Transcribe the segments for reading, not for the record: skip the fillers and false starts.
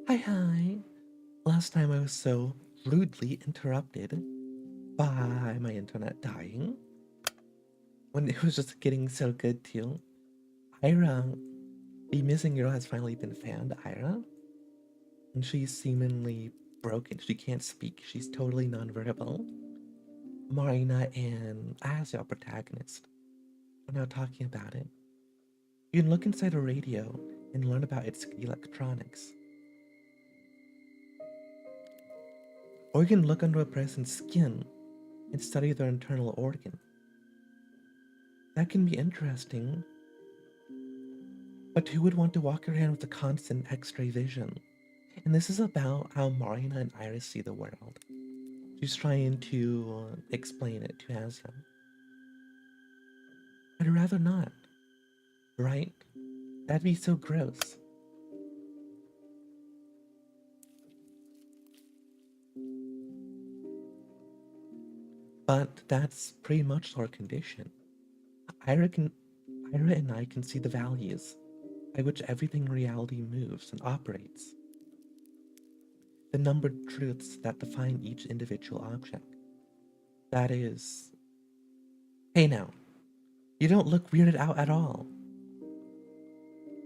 Hi. Last time I was so rudely interrupted by my internet dying when it was just getting so good too. Ira, the missing girl has finally been found, Ira, and she's seemingly broken. She can't speak. She's totally nonverbal. Marina and as our protagonist are now talking about it. You can look inside a radio and learn about its electronics. Or you can look under a person's skin and study their internal organ. That can be interesting, but who would want to walk around with a constant X-ray vision? And this is about how Marina and Iris see the world. She's trying to explain it to Asa. I'd rather not, right? That'd be so gross. But that's pretty much our condition. Ira, can, Ira and I can see the values by which everything in reality moves and operates. The numbered truths that define each individual object. That is, hey now, you don't look weirded out at all.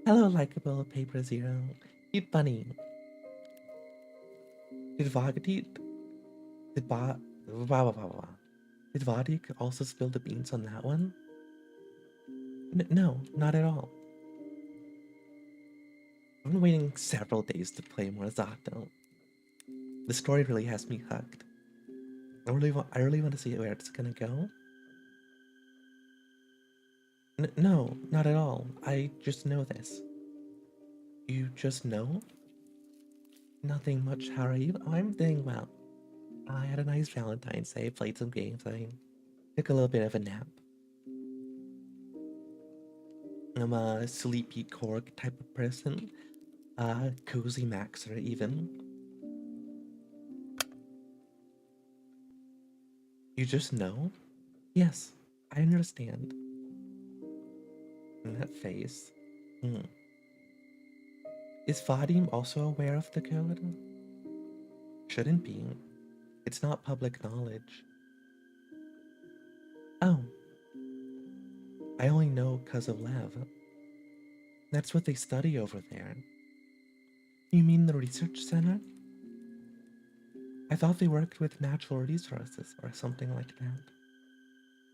Hello, likable Paper Zero. Cute bunny. Did Vagati... Did Ba... Wow, wow, wow. Did Vadik also spill the beans on that one? No, not at all. I've been waiting several days to play more Z.A.T.O. The story really has me hooked. I really want to see where it's gonna go. No, not at all. I just know this. You just know? Nothing much. How are you? I'm doing well. I had a nice Valentine's Day, played some games, I took a little bit of a nap. I'm a sleepy cork type of person, cozy maxer even. You just know? Yes, I understand. In that face. Hmm. Is Vadim also aware of the code? Shouldn't be. It's not public knowledge. Oh, I only know because of Lev. That's what they study over there. You mean the research center? I thought they worked with natural resources or something like that.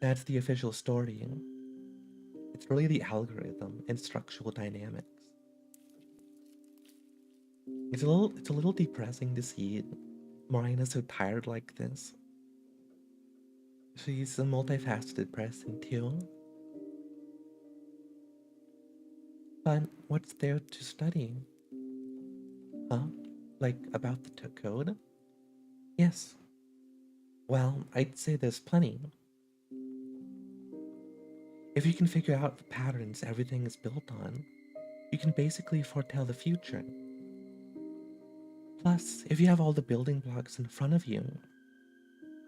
That's the official story. It's really the algorithm and structural dynamics. It's a little depressing to see Marina so tired like this. She's a multifaceted person too. But what's there to study? Huh? Like about the code? Yes. Well, I'd say there's plenty. If you can figure out the patterns everything is built on, you can basically foretell the future. Plus, if you have all the building blocks in front of you,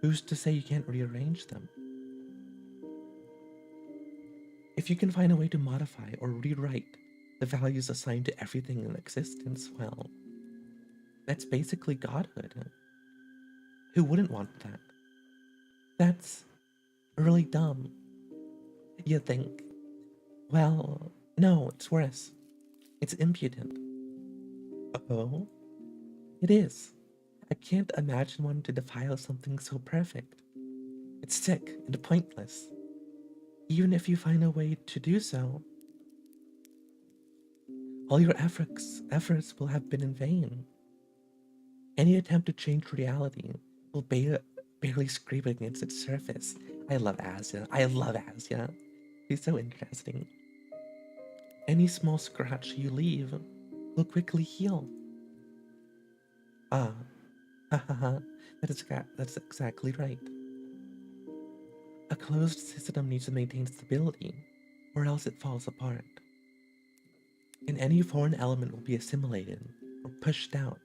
who's to say you can't rearrange them? If you can find a way to modify or rewrite the values assigned to everything in existence, well, that's basically godhood. Who wouldn't want that? That's really dumb. You think, well, no, it's worse. It's impudent. Oh, it is. I can't imagine wanting to defile something so perfect. It's sick and pointless. Even if you find a way to do so, all your efforts will have been in vain. Any attempt to change reality will barely scrape against its surface. I love Asya. I love Asya. She's so interesting. Any small scratch you leave will quickly heal. Ah, ha ha ha. That's exactly right. A closed system needs to maintain stability, or else it falls apart. And any foreign element will be assimilated or pushed out.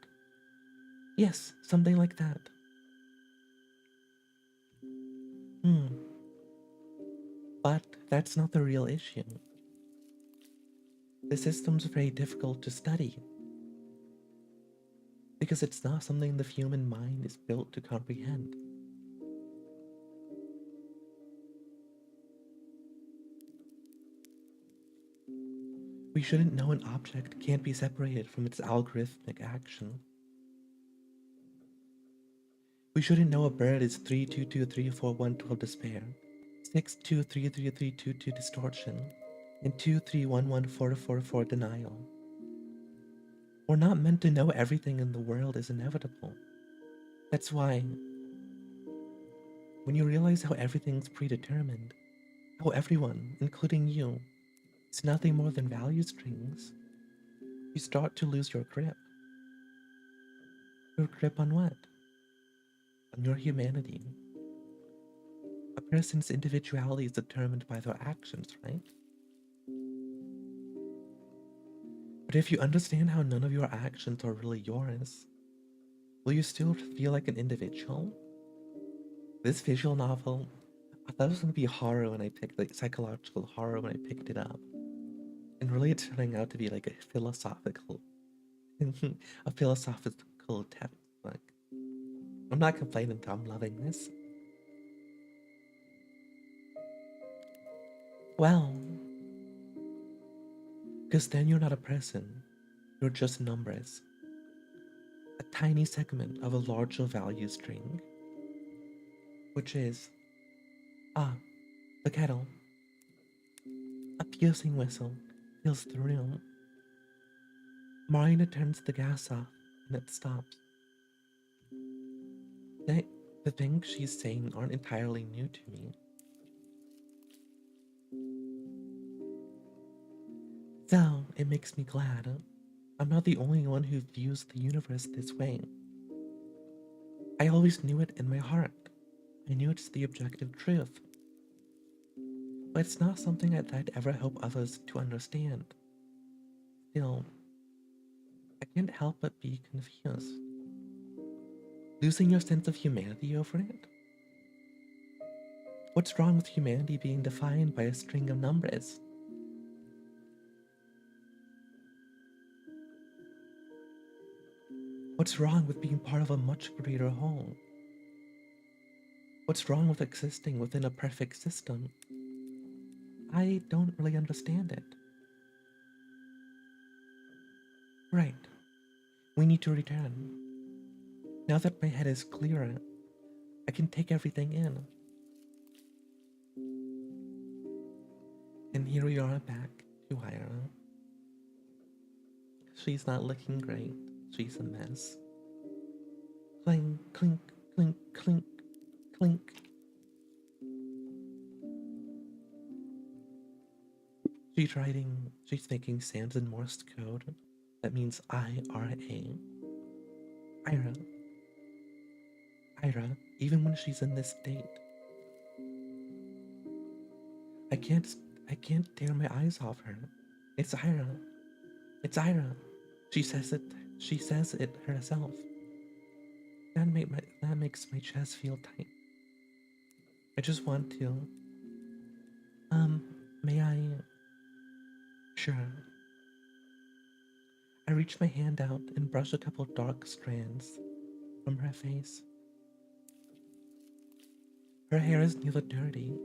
Yes, something like that. Hmm, but that's not the real issue. The system's very difficult to study. because it's not something the human mind is built to comprehend. We shouldn't know an object can't be separated from its algorithmic action. We shouldn't know a bird is 3223412 despair, 6233322 distortion, and 2311444 denial. We're not meant to know everything in the world is inevitable. That's why, when you realize how everything's predetermined, how everyone, including you, is nothing more than value strings, you start to lose your grip. Your grip on what? On your humanity. A person's individuality is determined by their actions, right? But if you understand how none of your actions are really yours, will you still feel like an individual? This visual novel, I thought it was going to be horror when I picked, like psychological horror when I picked it up. And really it's turning out to be like a philosophical, a philosophical textbook. I'm not complaining though, I'm loving this. Well, because then you're not a person, you're just numbers. A tiny segment of a larger value string, which is, ah, the kettle. A piercing whistle fills the room. Marina turns the gas off and it stops. The, the things she's saying aren't entirely new to me. So it makes me glad I'm not the only one who views the universe this way. I always knew it in my heart. I knew it's the objective truth. But it's not something I'd ever hope others to understand. Still, I can't help but be confused. Losing your sense of humanity over it? What's wrong with humanity being defined by a string of numbers? What's wrong with being part of a much greater whole? What's wrong with existing within a perfect system? I don't really understand it. Right, we need to return. Now that my head is clearer, I can take everything in. And here we are back to Hyra. She's not looking great. She's a mess. Clink, clink, clink, clink, clink. She's making sounds in Morse code. That means IRA. Ira, Ira, even when she's in this state, I can't, I can't tear my eyes off her. It's Ira. It's Ira. She says it herself. That makes my chest feel tight. I just want to, um, may I? Sure. I reach my hand out and brush a couple dark strands from her face. Her hair is neither dirty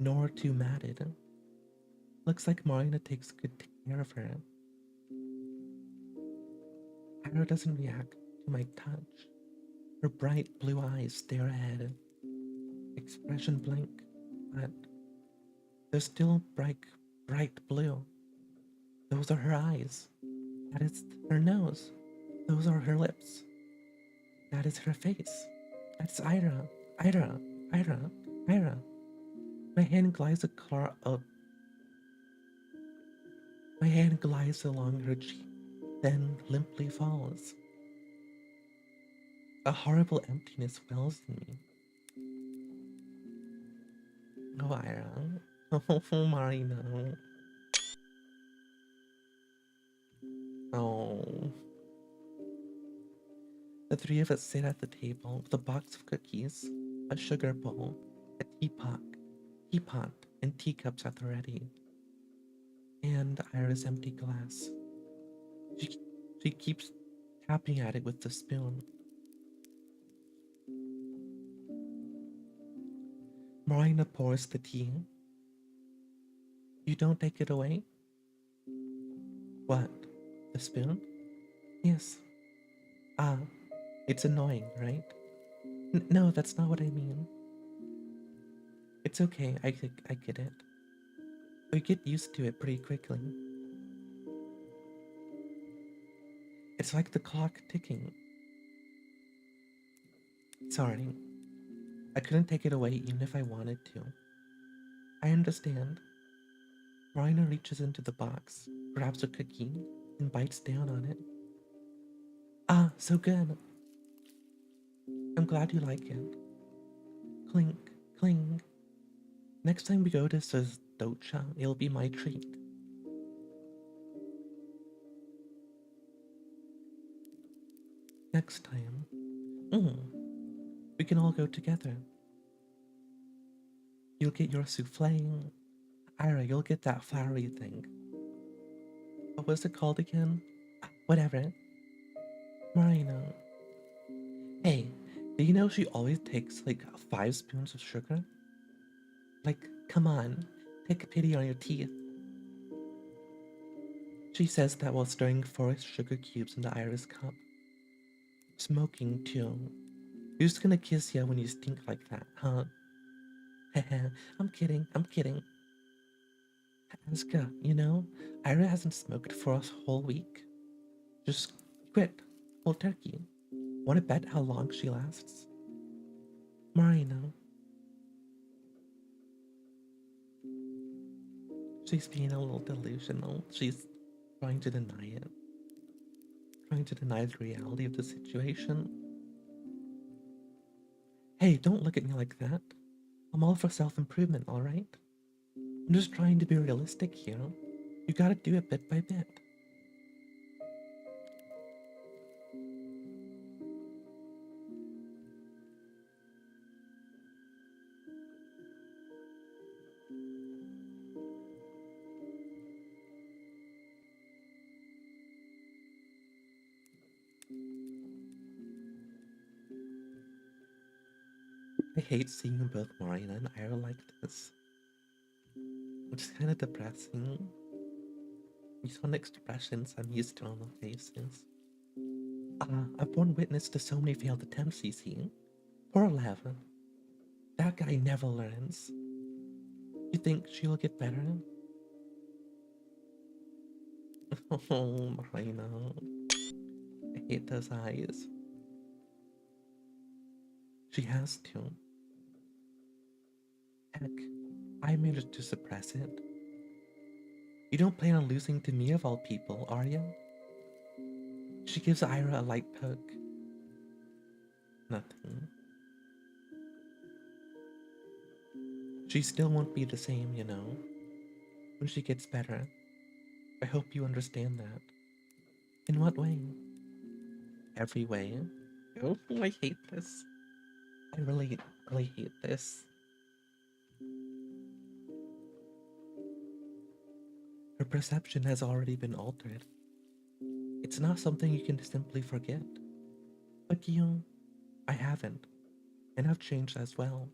nor too matted. Looks like Marina takes good care of her. Ira doesn't react to my touch. Her bright blue eyes stare ahead, expression blank, but they're still bright blue. Those are her eyes. That is her nose. Those are her lips. That is her face. That's Ira. Ira. Ira. Ira. My hand glides my hand glides along her cheek, then limply falls. A horrible emptiness wells in me. Oh, Ira. Oh, Marina. Oh. The three of us sit at the table with a box of cookies, a sugar bowl, a teapot, and teacups at the ready, and Ira's empty glass. She, she keeps tapping at it with the spoon. Marina pours the tea. You don't take it away? What? The spoon? Yes. Ah, it's annoying, right? No, that's not what I mean. It's okay, I get it. We get used to it pretty quickly. It's like the clock ticking. Sorry, I couldn't take it away even if I wanted to. I understand. Marina reaches into the box, grabs a cookie, and bites down on it. Ah, so good. I'm glad you like it. Clink, clink. Next time we go to Z.A.T.O, it'll be my treat. Next time, we can all go together. You'll get your souffle. Ira, you'll get that flowery thing. What was it called again? Whatever. Marina. Hey, do you know she always takes like 5 spoons of sugar? Like, come on, take a pity on your teeth. She says that while stirring 4 sugar cubes into Ira's cup. Smoking too. Who's gonna kiss you when you stink like that, huh? Haha, I'm kidding. Aska, Ira hasn't smoked for a whole week. Just quit, cold turkey. Wanna bet how long she lasts? Marina. She's being a little delusional. She's trying to deny it. Trying to deny the reality of the situation. Hey, don't look at me like that. I'm all for self-improvement, alright? I'm just trying to be realistic here. You gotta do it bit by bit. I hate seeing both Marina and Ira like this. It's kind of depressing. These one expressions I'm used to on their faces. I've borne witness to so many failed attempts, you see. Poor Levin. That guy never learns. You think she'll get better? Oh, Marina. I hate those eyes. She has to. Heck, I managed to suppress it. You don't plan on losing to me of all people, are you? She gives Ira a light poke. Nothing. She still won't be the same, when she gets better. I hope you understand that. In what way? Every way. Oh, I hate this. I really, really hate this. Her perception has already been altered. It's not something you can simply forget. But I haven't, and I've changed as well.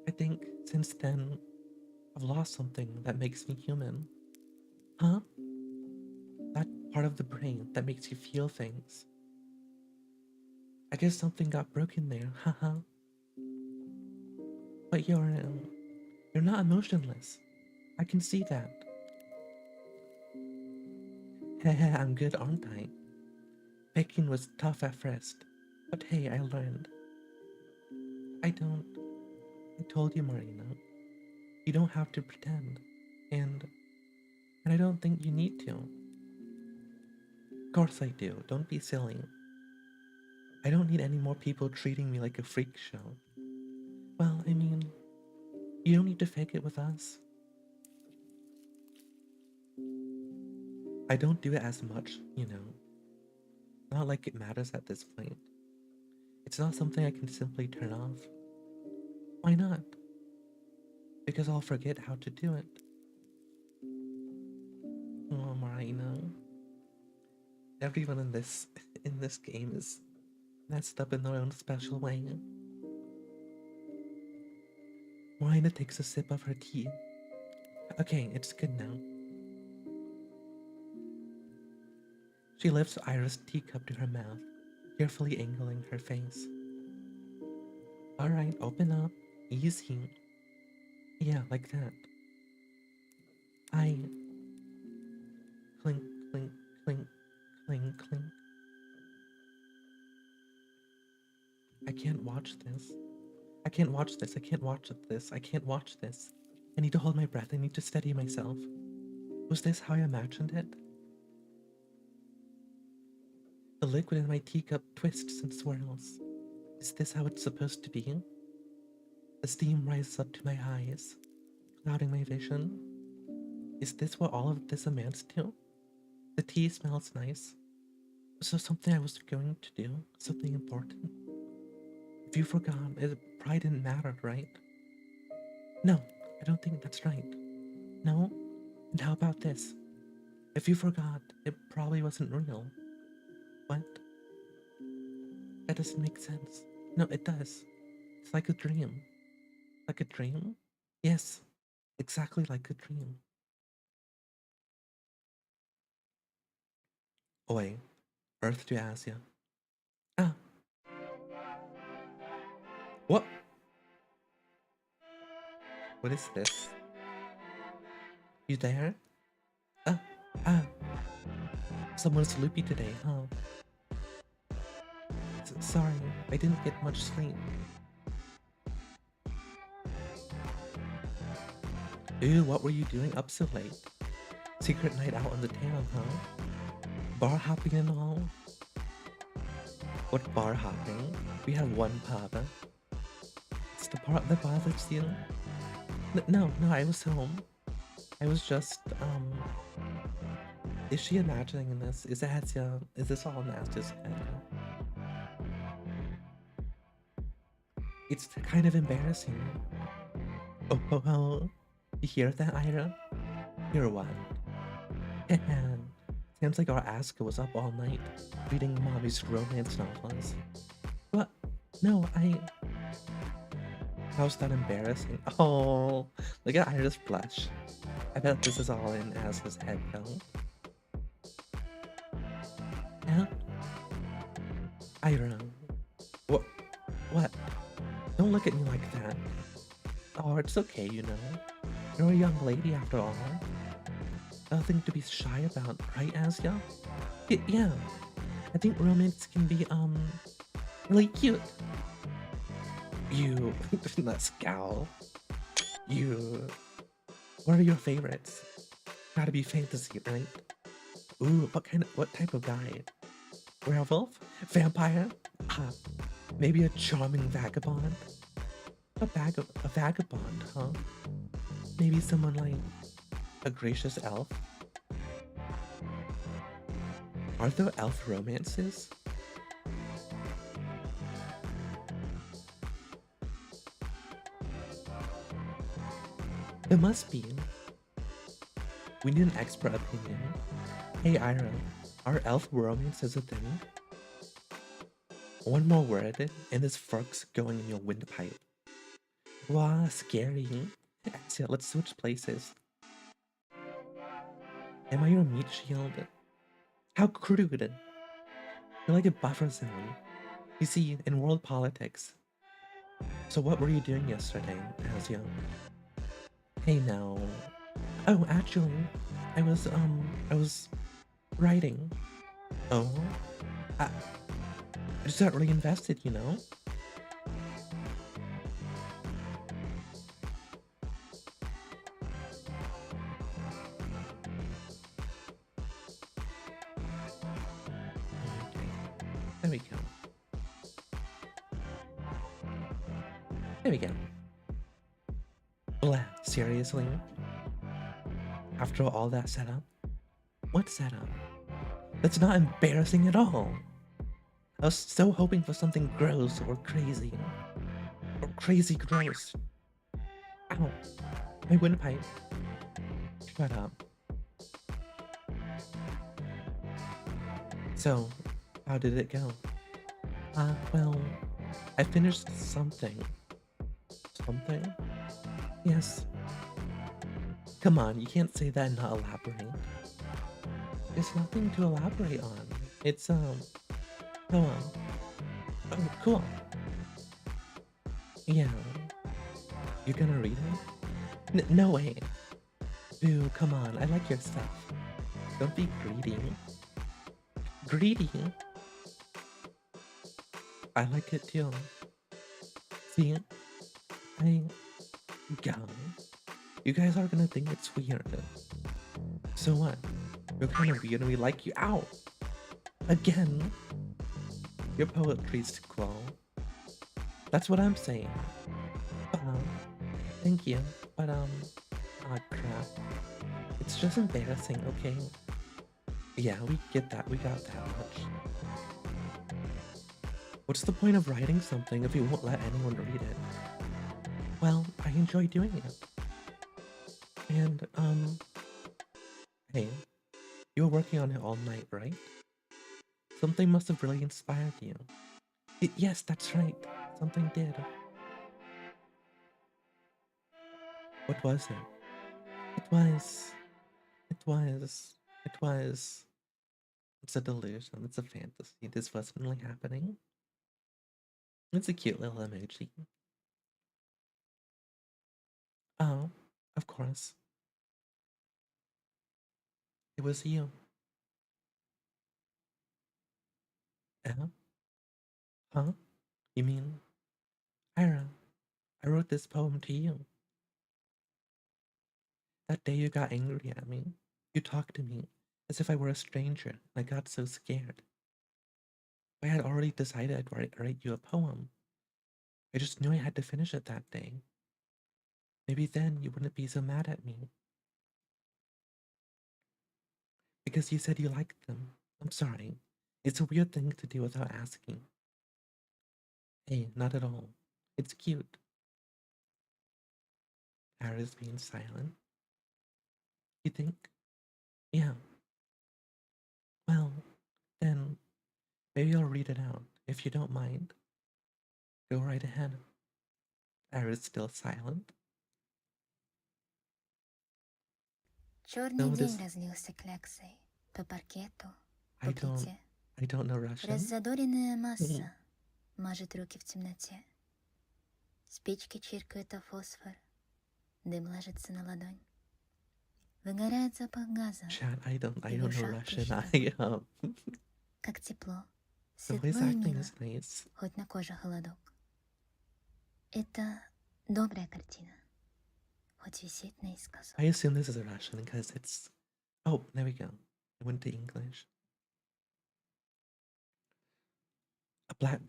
I think since then, I've lost something that makes me human. Huh? That part of the brain that makes you feel things. I guess something got broken there, haha. But you're not emotionless. I can see that. Heh, I'm good, aren't I? Baking was tough at first, but hey, I learned. I don't. I told you, Marina. You don't have to pretend. And and I don't think you need to. Of course I do. Don't be silly. I don't need any more people treating me like a freak show. Well, I mean, you don't need to fake it with us. I don't do it as much, Not like it matters at this point. It's not something I can simply turn off. Why not? Because I'll forget how to do it. Oh, Marina. Everyone in this game is messed up in their own special way. Marina takes a sip of her tea. Okay, it's good now. She lifts Ira's teacup to her mouth, carefully angling her face. Alright, open up. Easy. Yeah, like that. I clink, clink, clink, clink, clink. I can't watch this. I can't watch this. I can't watch this. I can't watch this. I need to hold my breath. I need to steady myself. Was this how I imagined it? The liquid in my teacup twists and swirls. Is this how it's supposed to be? The steam rises up to my eyes, clouding my vision. Is this what all of this amounts to? The tea smells nice. So something I was going to do, something important. If you forgot, it probably didn't matter, right? No, I don't think that's right. No? And how about this? If you forgot, it probably wasn't real. What? That doesn't make sense. No, it does. It's like a dream. Like a dream? Yes, exactly like a dream. Oi, Earth to Asia. Ah, what? What is this? You there? Ah, ah, someone's loopy today, huh? Sorry, I didn't get much sleep. Ew, what were you doing up so late? Secret night out on the town, huh? Bar hopping and all? What bar hopping? We have one pub. It's the part that bothers you? No, I was home. I was just, is she imagining this? Is this all in Asta's head? It's kind of embarrassing. Oh. You hear that, Ira? You're one. Sounds like our Asuka was up all night, reading mommy's romance novels. What? No, how's that embarrassing? Oh, look at Ira's blush. I bet this is all in Asuka's head, though. Yeah? Ira. What? What? Don't look at me like that. Oh, it's okay, you know. You're a young lady after all. Nothing to be shy about, right, Asya? Yeah. I think romance can be, really cute. You, that scowl. You, what are your favorites? Gotta be fantasy, right? Ooh, what type of guy? Werewolf? Vampire? Maybe a charming vagabond? A vagabond, huh? Maybe someone like a gracious elf? Are there elf romances? There must be. We need an expert opinion. Hey Ira, are elf romances a thing? One more word, and this fork's going in your windpipe. Wow, scary. Axia, let's switch places. Am I your meat shield? How crude. You're like a buffer zone. You see, in world politics. So what were you doing yesterday, Azia? Hey now. Oh, actually, I was writing. Oh? I just got really invested, you know? Okay. There we go. There we go. Blah, seriously? After all that setup? What setup? That's not embarrassing at all. I was so hoping for something gross or crazy. Or crazy gross. Ow. My windpipe. Shut up. So, how did it go? Well, I finished something. Something? Yes. Come on, you can't say that and not elaborate. There's nothing to elaborate on. It's, poem. Oh, cool. Yeah. You're gonna read it? No way. Boo, come on. I like your stuff. Don't be greedy. Greedy? I like it too. See? I... Go. You guys are gonna think it's weird. So what? You're kind of weird and we like you. Ow! Again? Your poetry's too cool. That's what I'm saying. Um, thank you. But, ah, crap. It's just embarrassing, okay? Yeah, we get that. We got that much. What's the point of writing something if you won't let anyone read it? Well, I enjoy doing it. And, hey, you were working on it all night, right? Something must have really inspired you. Yes, that's right. Something did. What was it? It was. It was. It was. It's a delusion. It's a fantasy. This wasn't really happening. It's a cute little emoji. Oh, of course. It was you. Huh? Huh? You mean, Ira? I wrote this poem to you. That day you got angry at me. You talked to me as if I were a stranger, and I got so scared. I had already decided I'd write you a poem. I just knew I had to finish it that day. Maybe then you wouldn't be so mad at me. Because you said you liked them. I'm sorry. It's a weird thing to do without asking. Hey, not at all. It's cute. Ira's being silent. You think? Yeah. Well, then maybe I'll read it out, if you don't mind. Go right ahead. Ira's still silent. Черный No, день this разлился кляксой по паркету, по I don't плите. I don't know Russian. Раззадоренная масса мажет руки в темноте. Спички чиркают о фосфор, дым ложится на ладонь. Выгорает запах газа, Chat, I и в don't know ушах Russian. трещит. I Как тепло, the voice светло и acting мило, is nice. хоть на коже холодок. Это добрая картина, хоть висит наискосок. I assume this is a Russian because it's oh, there we go. I went to English. A black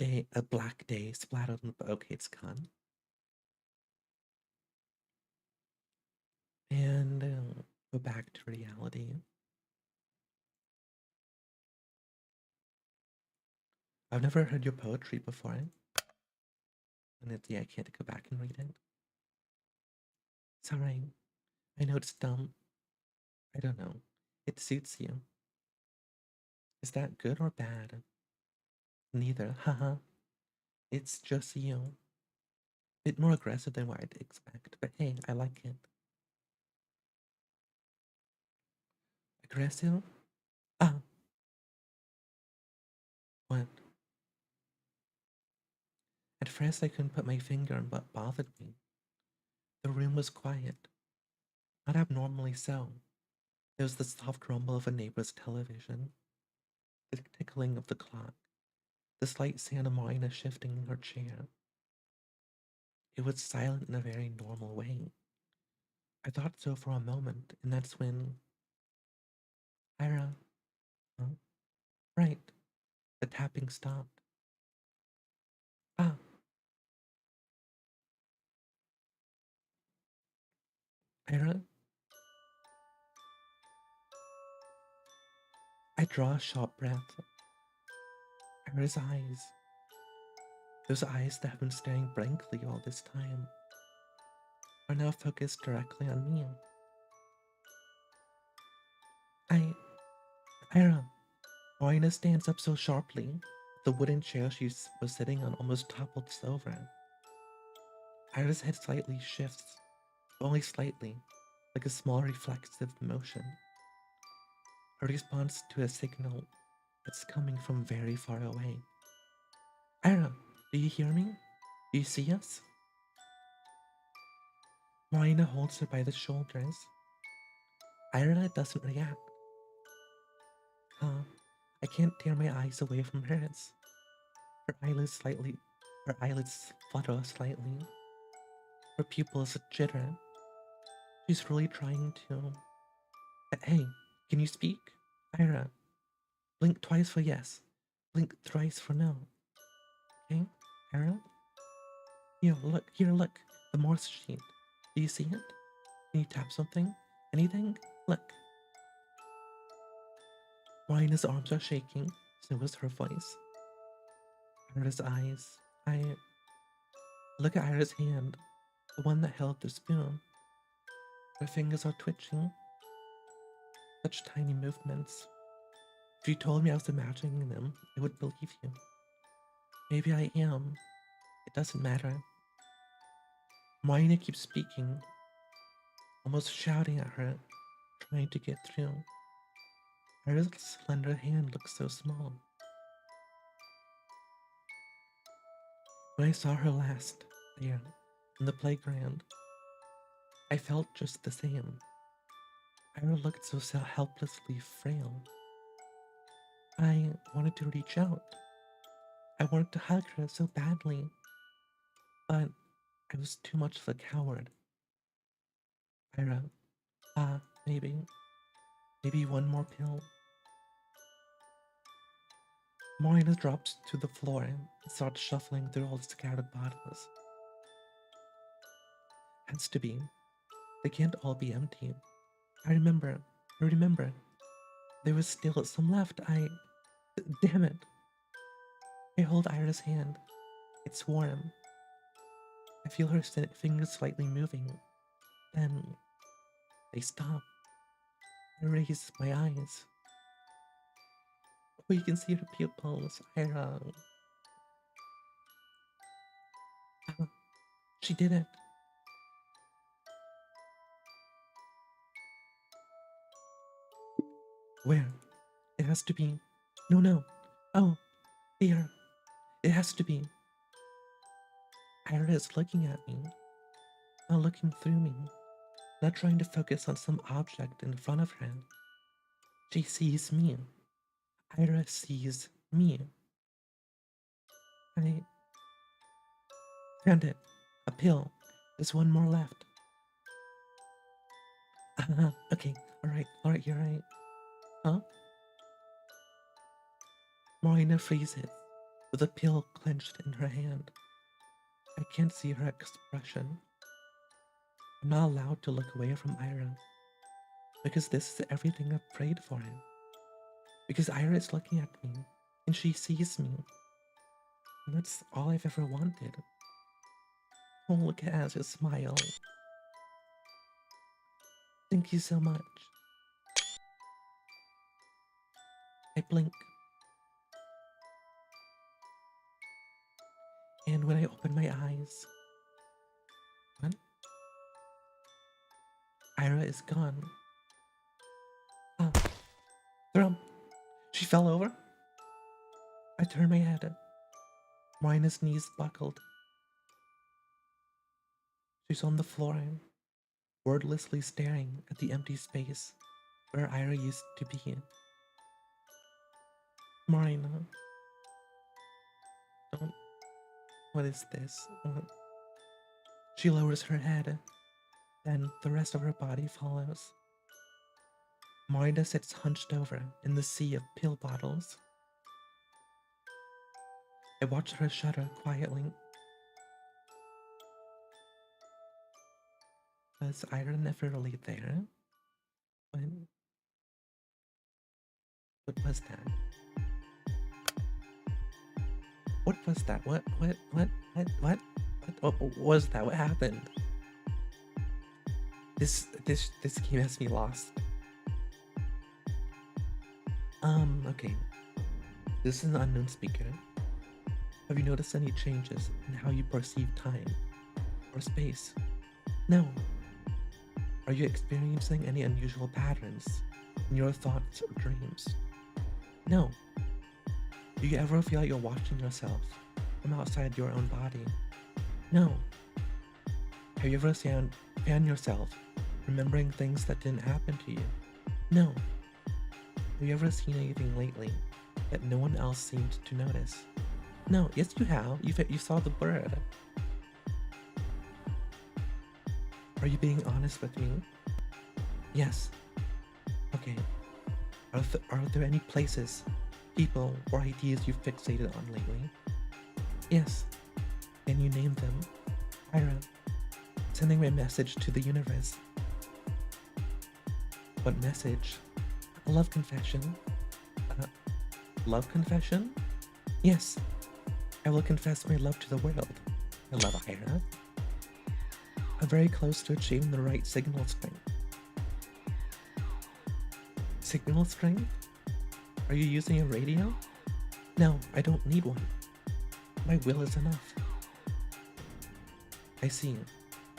day splattered on the okay, it's gone. And go back to reality. I've never heard your poetry before. And yeah, I can't go back and read it. Sorry. I know it's dumb. I don't know. It suits you. Is that good or bad? Neither. Haha. It's just you. Bit more aggressive than what I'd expect, but hey, I like it. Aggressive? Ah, what? At first I couldn't put my finger on what bothered me. The room was quiet. Not abnormally so. There was the soft rumble of a neighbor's television, the tickling of the clock, the slight sound of Moina shifting in her chair. It was silent in a very normal way. I thought so for a moment, and that's when Ira, huh? Right, the tapping stopped. Ah, Ira, I draw a sharp breath. Ira's eyes, those eyes that have been staring blankly all this time, are now focused directly on me. I, Ira, Marina stands up so sharply, the wooden chair she was sitting on almost topples over. Ira's head slightly shifts, only slightly, like a small reflexive motion. A response to a signal that's coming from very far away. Ira, do you hear me? Do you see us? Marina holds her by the shoulders. Ira doesn't react. I can't tear my eyes away from hers. Her eyelids flutter slightly. Her pupils jitter. She's really trying to. Hey, can you speak? Ira, blink twice for yes. Blink thrice for no. Okay, Ira? Here, look. The Morse sheet. Do you see it? Can you tap something? Anything? Look. Marina's arms are shaking, so is her voice. Ira's eyes. I look at Ira's hand, the one that held the spoon. Her fingers are twitching. Such tiny movements. If you told me I was imagining them, I would believe you. Maybe I am. It doesn't matter. Marina keeps speaking, almost shouting at her, trying to get through. Ira's slender hand looks so small. When I saw her last, there, in the playground, I felt just the same. Ira looked so helplessly frail. I wanted to reach out. I wanted to hug her so badly, but I was too much of a coward. Ira, maybe one more pill. Marina drops to the floor and starts shuffling through all the scattered bottles. Has to be. They can't all be empty. I remember. There was still some left. Damn it. I hold Ira's hand. It's warm. I feel her fingers slightly moving. Then they stop. I raise my eyes. Oh, you can see her pupils. Ira. She did it. Where? It has to be. No. Oh, here. It has to be. Ira is looking at me, not looking through me, not trying to focus on some object in front of her. She sees me. Ira sees me. I found it. A pill. There's one more left. Okay, alright, you're right. Huh? Marina freezes, with a pill clenched in her hand. I can't see her expression. I'm not allowed to look away from Ira, because this is everything I've prayed for him. Because Ira is looking at me, and she sees me. And that's all I've ever wanted. Oh, look at Az's smile. Thank you so much. I blink. And when I open my eyes, what? Ira is gone. Ah, Thrum. She fell over. I turn my head. Marina's knees buckled. She's on the floor, wordlessly staring at the empty space where Ira used to be. Marina, don't. What is this? She lowers her head, then the rest of her body follows. Marina sits hunched over in the sea of pill bottles. I watch her shudder quietly. Was Ira never really there? What, what was that? What was that? What was that? What happened? This game has me lost. Okay. This is an unknown speaker. Have you noticed any changes in how you perceive time or space? No. Are you experiencing any unusual patterns in your thoughts or dreams? No. Do you ever feel like you're watching yourself from outside your own body? No. Have you ever found yourself remembering things that didn't happen to you? No. Have you ever seen anything lately that no one else seemed to notice? No. Yes, you have. You saw the bird. Are you being honest with me? Yes. Okay. Are there any places, people, or ideas you've fixated on lately? Yes. Can you name them? Ira, sending my message to the universe. What message? A love confession. Love confession? Yes. I will confess my love to the world. I love Ira. I'm very close to achieving the right signal strength. Signal strength? Are you using a radio? No, I don't need one. My will is enough. I see.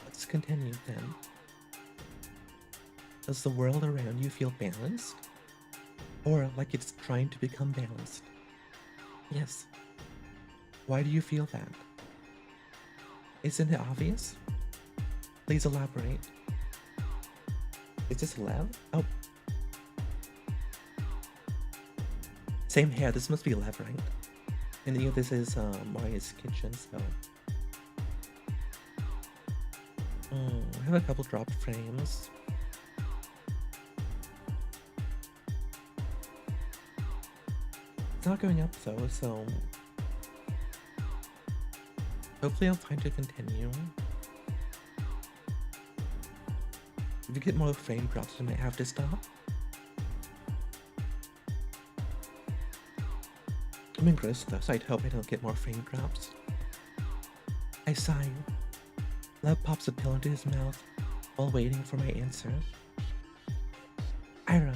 Let's continue then. Does the world around you feel balanced? Or like it's trying to become balanced? Yes. Why do you feel that? Isn't it obvious? Please elaborate. Is this Lev? Oh. Same hair, this must be Lev, right? And this is Maria's kitchen, so... I have a couple dropped frames. It's not going up though, so... Hopefully I'll find to continue. If you get more frame drops, I might have to stop. I'm engrossed though, so I hope I don't get more frame drops. I sigh. Lev pops a pill into his mouth while waiting for my answer. Ira.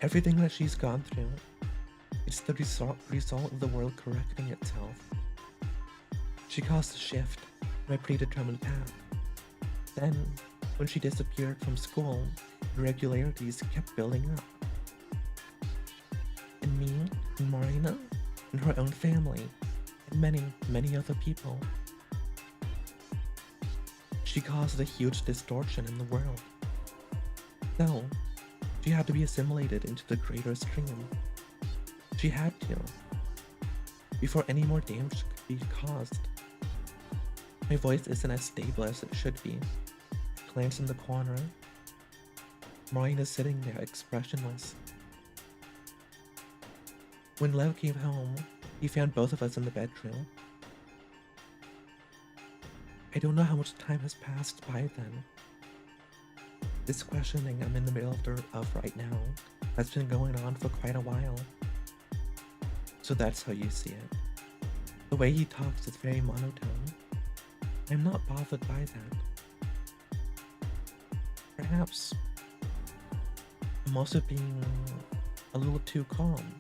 Everything that she's gone through, it's the result of the world correcting itself. She caused a shift in my predetermined path. Then, when she disappeared from school, irregularities kept building up. In me, in Marina, in her own family, and many, many other people. She caused a huge distortion in the world. So, she had to be assimilated into the greater stream. She had to, before any more damage could be caused. My voice isn't as stable as it should be. I glance in the corner. Maureen is sitting there expressionless. When Lev came home, he found both of us in the bedroom. I don't know how much time has passed by then. This questioning I'm in the middle of right now has been going on for quite a while. So that's how you see it. The way he talks is very monotone. I'm not bothered by that. Perhaps I'm also being a little too calm.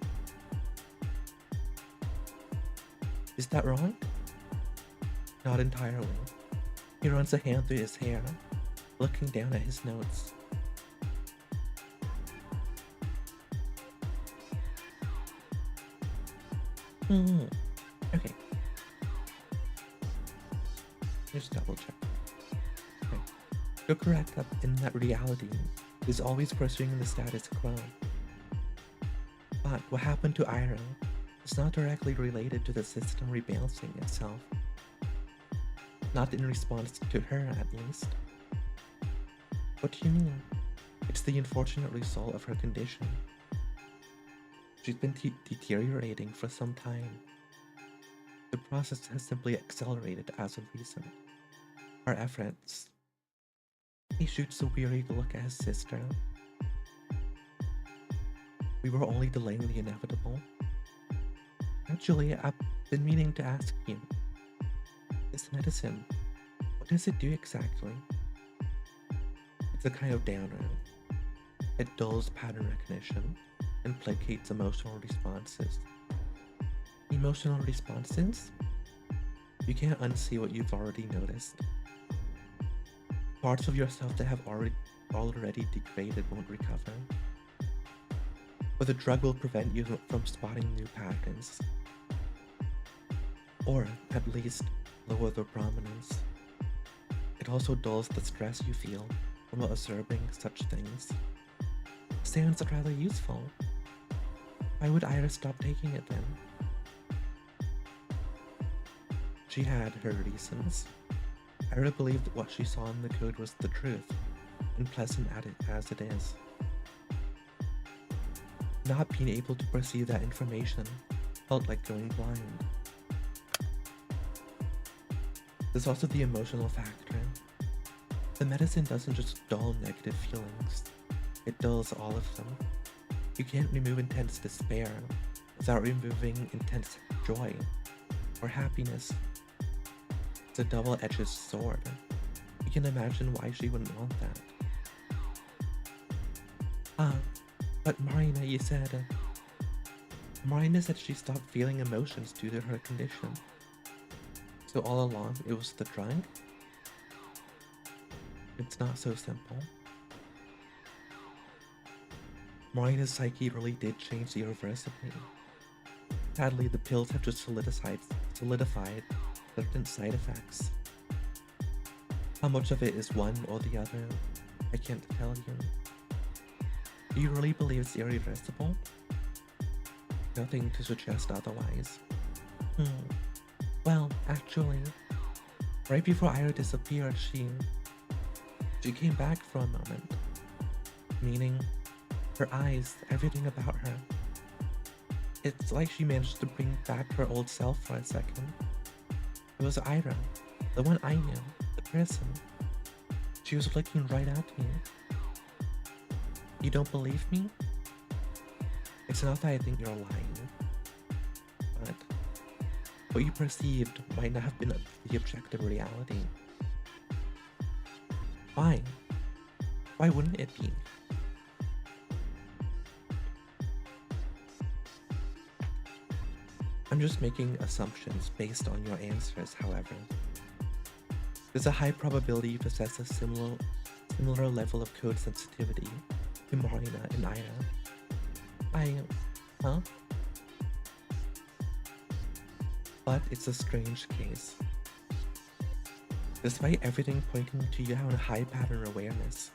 Is that wrong? Not entirely. He runs a hand through his hair, looking down at his notes. Okay. Just double check. Okay. You're correct in that reality is always pursuing the status quo. But what happened to Ira is not directly related to the system rebalancing itself. Not in response to her, at least. What do you mean? It's the unfortunate result of her condition. She's been deteriorating for some time. The process has simply accelerated as of recent. Our efforts. He shoots a weary look at his sister. We were only delaying the inevitable. Actually, I've been meaning to ask you. This medicine, what does it do exactly? It's a kind of downer. It dulls pattern recognition and placates emotional responses. Emotional responses? You can't unsee what you've already noticed. Parts of yourself that have already degraded won't recover. But the drug will prevent you from spotting new patterns. Or, at least, lower their prominence. It also dulls the stress you feel from observing such things. Sounds rather useful. Why would Ira stop taking it then? She had her reasons. Ira believed that what she saw in the code was the truth, and pleasant as it is. Not being able to perceive that information felt like going blind. There's also the emotional factor. The medicine doesn't just dull negative feelings, it dulls all of them. You can't remove intense despair without removing intense joy or happiness. It's a double-edged sword. You can imagine why she wouldn't want that. But Marina, you said... Marina said she stopped feeling emotions due to her condition. So all along, it was the drug? It's not so simple. Marina's psyche really did change irreversibly. Sadly, the pills have just solidified certain side effects. How much of it is one or the other, I can't tell you. Do you really believe it's irreversible? Nothing to suggest otherwise. Well, actually, right before Ira disappeared, she came back for a moment. Meaning, her eyes, everything about her. It's like she managed to bring back her old self for a second. It was Ira, the one I knew, the person. She was looking right at me. You don't believe me? It's not that I think you're lying, but what you perceived might not have been the objective reality. Why? Why wouldn't it be? I'm just making assumptions based on your answers, however. There's a high probability you possess a similar level of code sensitivity to Marina and Ira. Huh? But it's a strange case. Despite everything pointing to you having a high pattern awareness,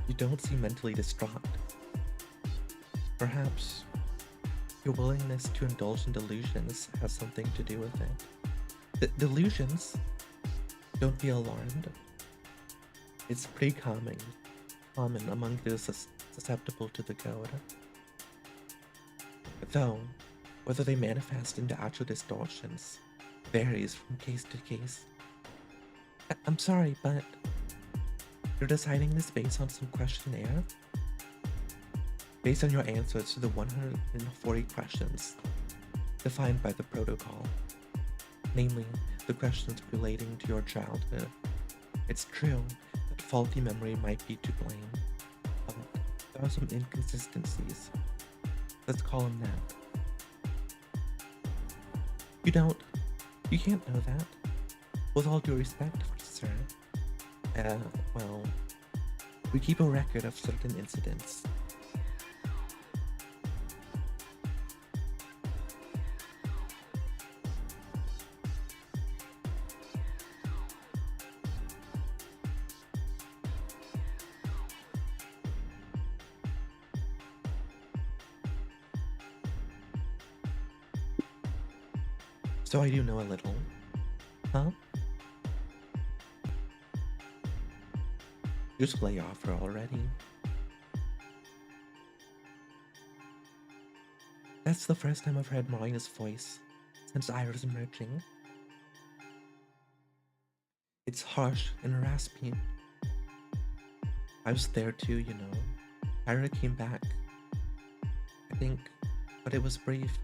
you don't seem mentally distraught. Perhaps your willingness to indulge in delusions has something to do with it. Delusions? Don't be alarmed. It's pretty common among those susceptible to the code. Though, whether they manifest into actual distortions varies from case to case. I'm sorry, but you're deciding this based on some questionnaire? Based on your answers to the 140 questions defined by the protocol, namely the questions relating to your childhood. It's true that faulty memory might be to blame, but there are some inconsistencies. Let's call them that. You can't know that. With all due respect, sir. Well, we keep a record of certain incidents. So I do know a little. Huh? Just lay off her already. That's the first time I've heard Marina's voice since Ira's emerging. It's harsh and raspy. I was there too, you know. Ira came back. I think, but it was brief,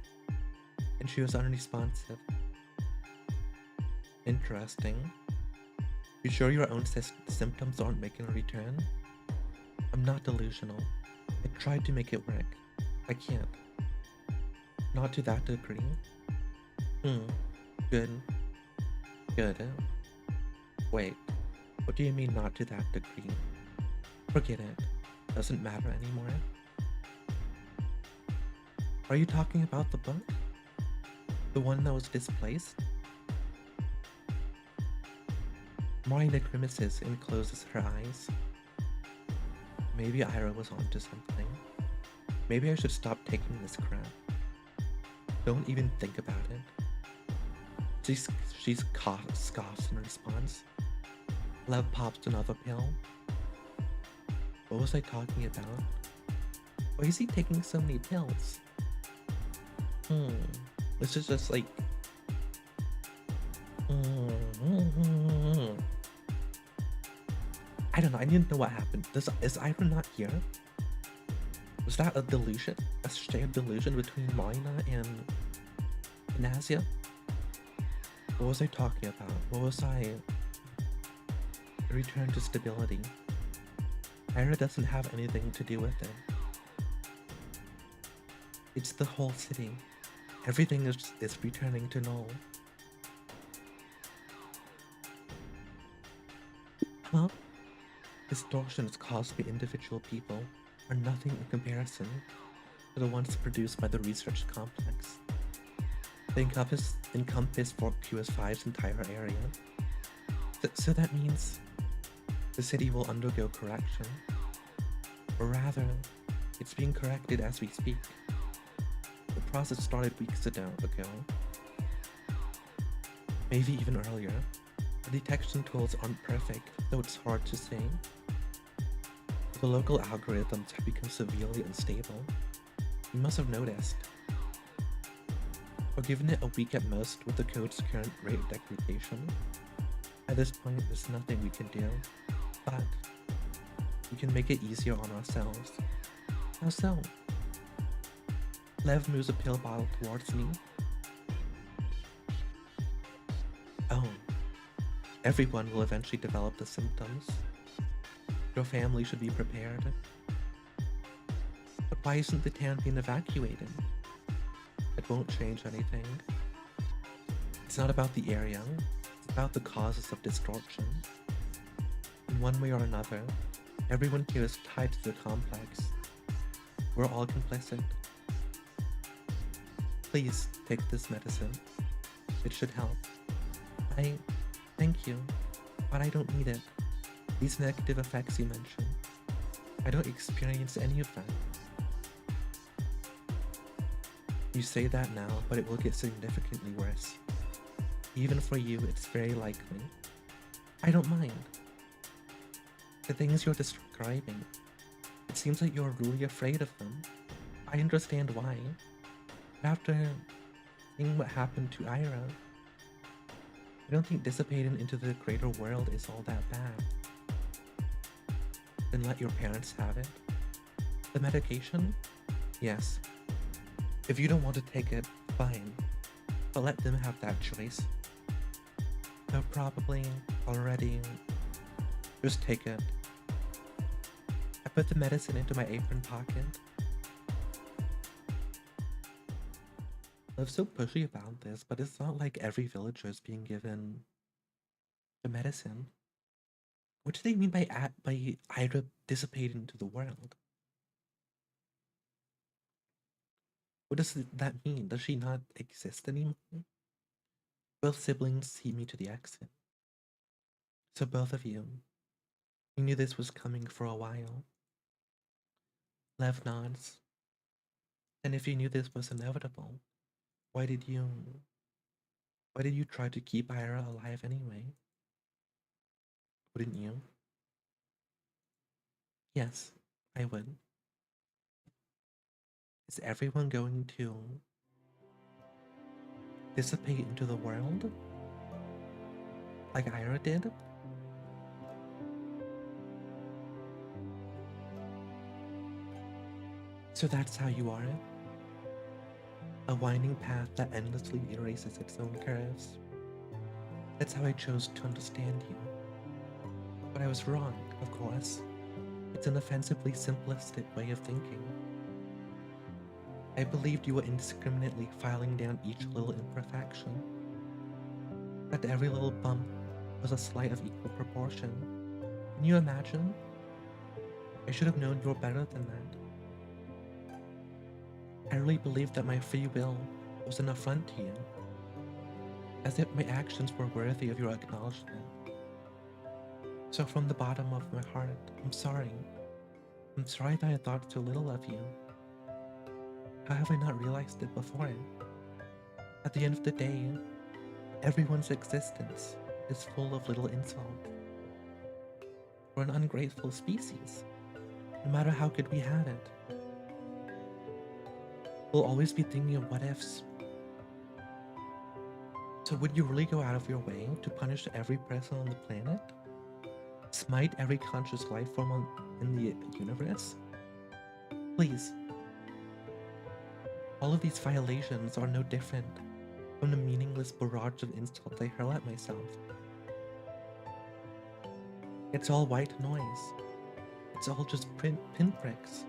and she was unresponsive. Interesting. You sure your own symptoms aren't making a return? I'm I'm not delusional. I tried to make it work. I can't. Not to that degree. Hmm. Good. Good. Wait. What do you mean not to that degree? Forget it. Doesn't matter anymore. Are you talking about the book? The one that was displaced? Marina grimaces and closes her eyes. Maybe Ira was onto something. Maybe I should stop taking this crap. Don't even think about it. She scoffs in response. Lev pops another pill. What was I talking about? Why is he taking so many pills? This is just like... I don't know, I need to know what happened. Is Ira not here? Was that a delusion? A shared delusion between Marina and Nazia? What was I talking about? What was I... Return to stability. Ira doesn't have anything to do with it. It's the whole city. Everything is returning to null. Huh? Distortions caused by individual people are nothing in comparison to the ones produced by the research complex. They encompass Fort QS5's entire area. So that means the city will undergo correction. Or rather, it's being corrected as we speak. The process started weeks ago. Maybe even earlier. The detection tools aren't perfect, though it's hard to say. The local algorithms have become severely unstable. You must have noticed. We're giving it a week at most with the code's current rate of degradation. At this point, there's nothing we can do, but we can make it easier on ourselves. How so? Lev moves a pill bottle towards me. Oh, everyone will eventually develop the symptoms. Your family should be prepared. But why isn't the town being evacuated? It won't change anything. It's not about the area, it's about the causes of distortion. In one way or another, everyone here is tied to the complex. We're all complicit. Please take this medicine. It should help. Thank you, but I don't need it. These negative effects you mentioned, I don't experience any of them. You say that now, but it will get significantly worse. Even for you, it's very likely. I don't mind. The things you're describing, it seems like you're really afraid of them. I understand why. But after seeing what happened to Ira, I don't think dissipating into the greater world is all that bad. Then let your parents have it. The medication? Yes. If you don't want to take it, fine. But let them have that choice. They'll probably already... Just take it. I put the medicine into my apron pocket. I'm so pushy about this, but it's not like every villager is being given the medicine. What do they mean by Ira dissipating into the world? What does that mean? Does she not exist anymore? Both siblings see me to the exit. So both of you knew this was coming for a while. Lev nods. And if you knew this was inevitable, why did you try to keep Ira alive anyway? Wouldn't you? Yes, I would. Is everyone going to dissipate into the world? Like Ira did? So that's how you are? A winding path that endlessly erases its own curves. That's how I chose to understand you. But I was wrong, of course. It's an offensively simplistic way of thinking. I believed you were indiscriminately filing down each little imperfection, that every little bump was a slight of equal proportion. Can you imagine? I should have known you were better than that. I really believed that my free will was an affront to you, as if my actions were worthy of your acknowledgement. So from the bottom of my heart, I'm sorry. I'm sorry that I thought so little of you. How have I not realized it before? At the end of the day, everyone's existence is full of little insults. We're an ungrateful species, no matter how good we had it. We'll always be thinking of what ifs. So would you really go out of your way to punish every person on the planet? Smite every conscious life form in the universe? Please. All of these violations are no different from the meaningless barrage of insults I hurl at myself. It's all white noise. It's all just pinpricks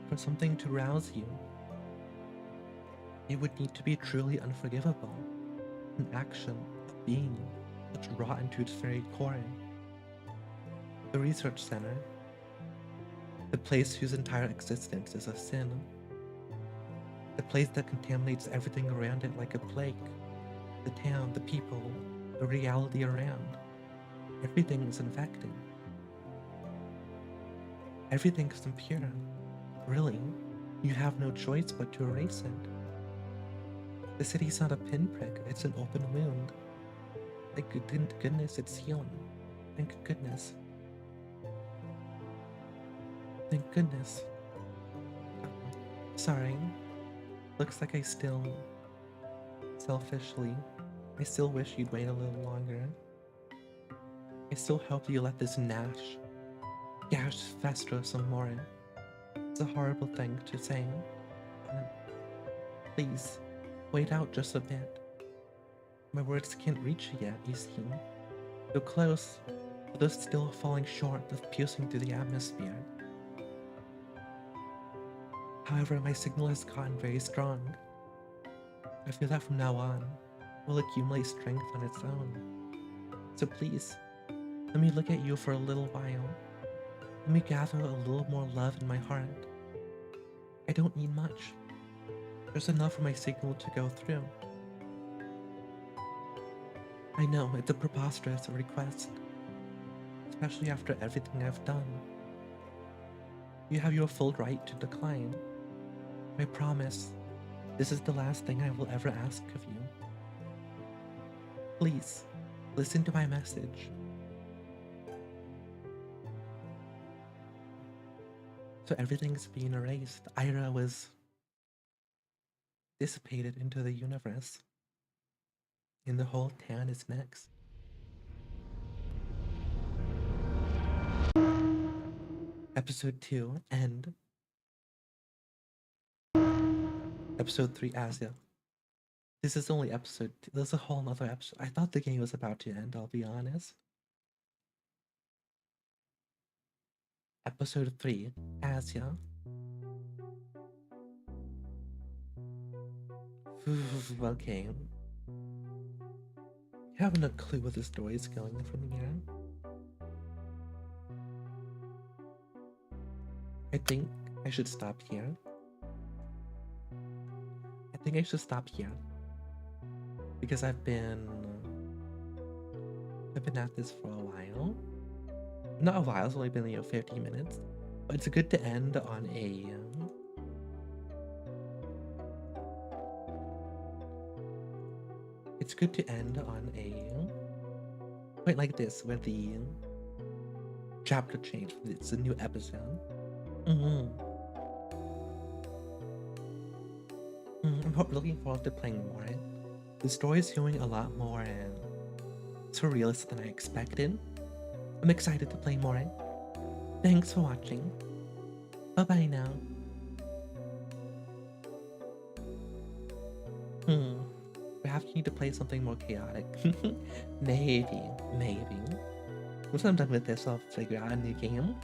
for something to rouse you. It would need to be truly unforgivable, an action, a being that's rotten to its very core. The research center, the place whose entire existence is a sin, the place that contaminates everything around it like a plague, the town, the people, the reality around. Everything is infected. Everything is impure. Really, you have no choice but to erase it. The city's not a pinprick, it's an open wound. Thank goodness it's healing. Thank goodness. Thank goodness. Sorry. Looks like I still, selfishly, I still wish you'd wait a little longer. I still hope you let this gash fester some more. It's a horrible thing to say. Please, wait out just a bit. My words can't reach you yet, you see. They're close, but they're still falling short of piercing through the atmosphere. However, my signal has gotten very strong. I feel that from now on, it will accumulate strength on its own. So please, let me look at you for a little while. Let me gather a little more love in my heart. I don't need much. There's enough for my signal to go through. I know, it's a preposterous request, especially after everything I've done. You have your full right to decline. I promise, this is the last thing I will ever ask of you. Please, listen to my message. So everything's being erased. Ira was dissipated into the universe. And the whole town is next. Episode 2, end. Episode 3, Asia. This is only episode 2. There's a whole nother episode. I thought the game was about to end, I'll be honest. Episode 3, Asia. Okay. I haven't a clue where the story is going from here. I think I should stop here. Because I've been at this for a while. Not a while, it's only been 15 minutes. But it's good to end on a point like this, where the chapter change. It's a new episode. I'm looking forward to playing more. The story is feeling a lot more surrealist than I expected. I'm excited to play more. Thanks for watching. Bye-bye now. Perhaps you need to play something more chaotic. Maybe. Once I'm done with this, I'll figure out a new game.